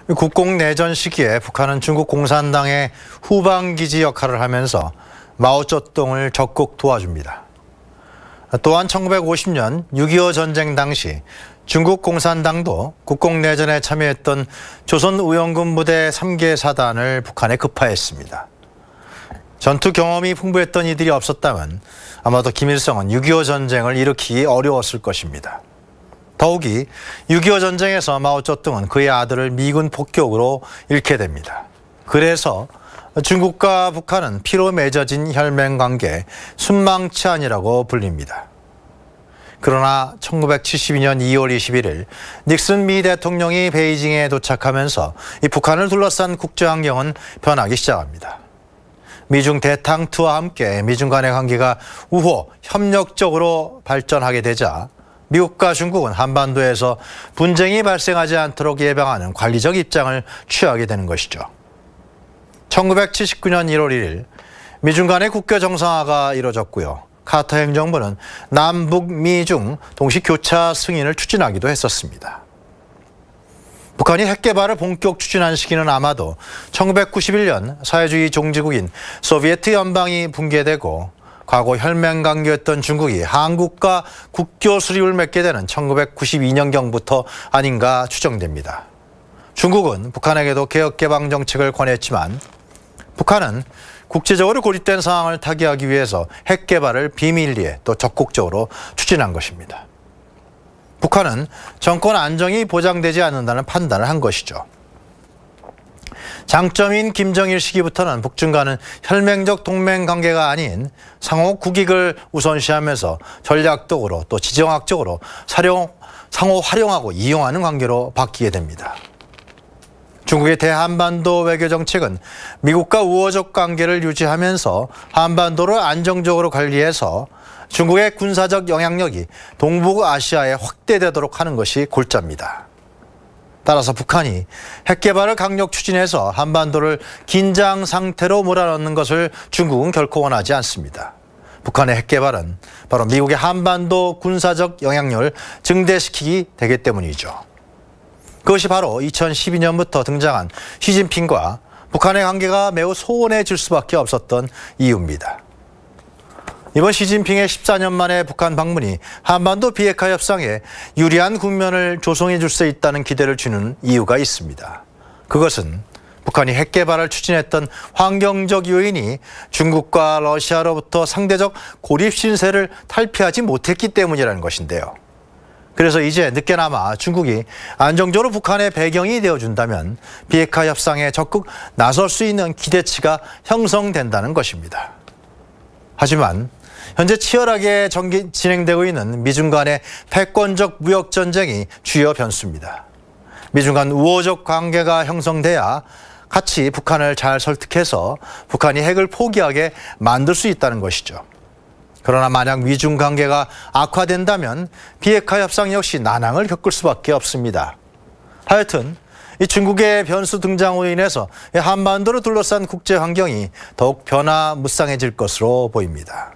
국공내전 시기에 북한은 중국 공산당의 후방기지 역할을 하면서 마오쩌둥을 적극 도와줍니다. 또한 1950년 6.25 전쟁 당시 중국 공산당도 국공내전에 참여했던 조선우영군 부대 3개 사단을 북한에 급파했습니다. 전투 경험이 풍부했던 이들이 없었다면 아마도 김일성은 6.25 전쟁을 일으키기 어려웠을 것입니다. 더욱이 6.25 전쟁에서 마오쩌둥은 그의 아들을 미군 폭격으로 잃게 됩니다. 그래서 중국과 북한은 피로 맺어진 혈맹관계, 순망치안이라고 불립니다. 그러나 1972년 2월 21일 닉슨 미 대통령이 베이징에 도착하면서 이 북한을 둘러싼 국제환경은 변하기 시작합니다. 미중 대탕투와 함께 미중 간의 관계가 우호 협력적으로 발전하게 되자 미국과 중국은 한반도에서 분쟁이 발생하지 않도록 예방하는 관리적 입장을 취하게 되는 것이죠. 1979년 1월 1일 미중 간의 국교 정상화가 이뤄졌고요. 카터 행정부는 남북 미중 동시 교차 승인을 추진하기도 했었습니다. 북한이 핵 개발을 본격 추진한 시기는 아마도 1991년 사회주의 종지국인 소비에트 연방이 붕괴되고 과거 혈맹관계였던 중국이 한국과 국교 수립을 맺게 되는 1992년경부터 아닌가 추정됩니다. 중국은 북한에게도 개혁개방 정책을 권했지만 북한은 국제적으로 고립된 상황을 타개하기 위해서 핵 개발을 비밀리에 또 적극적으로 추진한 것입니다. 북한은 정권 안정이 보장되지 않는다는 판단을 한 것이죠. 장점인 김정일 시기부터는 북중 간은 혈맹적 동맹 관계가 아닌 상호 국익을 우선시하면서 전략적으로 또 지정학적으로 상호 활용하고 이용하는 관계로 바뀌게 됩니다. 중국의 대한반도 외교 정책은 미국과 우호적 관계를 유지하면서 한반도를 안정적으로 관리해서 중국의 군사적 영향력이 동북아시아에 확대되도록 하는 것이 골자입니다. 따라서 북한이 핵 개발을 강력 추진해서 한반도를 긴장 상태로 몰아넣는 것을 중국은 결코 원하지 않습니다. 북한의 핵 개발은 바로 미국의 한반도 군사적 영향력을 증대시키기 되기 때문이죠. 그것이 바로 2012년부터 등장한 시진핑과 북한의 관계가 매우 소원해질 수밖에 없었던 이유입니다. 이번 시진핑의 14년 만에 북한 방문이 한반도 비핵화 협상에 유리한 국면을 조성해 줄 수 있다는 기대를 주는 이유가 있습니다. 그것은 북한이 핵 개발을 추진했던 환경적 요인이 중국과 러시아로부터 상대적 고립 신세를 탈피하지 못했기 때문이라는 것인데요. 그래서 이제 늦게나마 중국이 안정적으로 북한의 배경이 되어준다면 비핵화 협상에 적극 나설 수 있는 기대치가 형성된다는 것입니다. 하지만 현재 치열하게 진행되고 있는 미중 간의 패권적 무역 전쟁이 주요 변수입니다. 미중 간 우호적 관계가 형성돼야 같이 북한을 잘 설득해서 북한이 핵을 포기하게 만들 수 있다는 것이죠. 그러나 만약 미중 관계가 악화된다면 비핵화 협상 역시 난항을 겪을 수밖에 없습니다. 하여튼 이 중국의 변수 등장으로 인해서 한반도를 둘러싼 국제 환경이 더욱 변화무쌍해질 것으로 보입니다.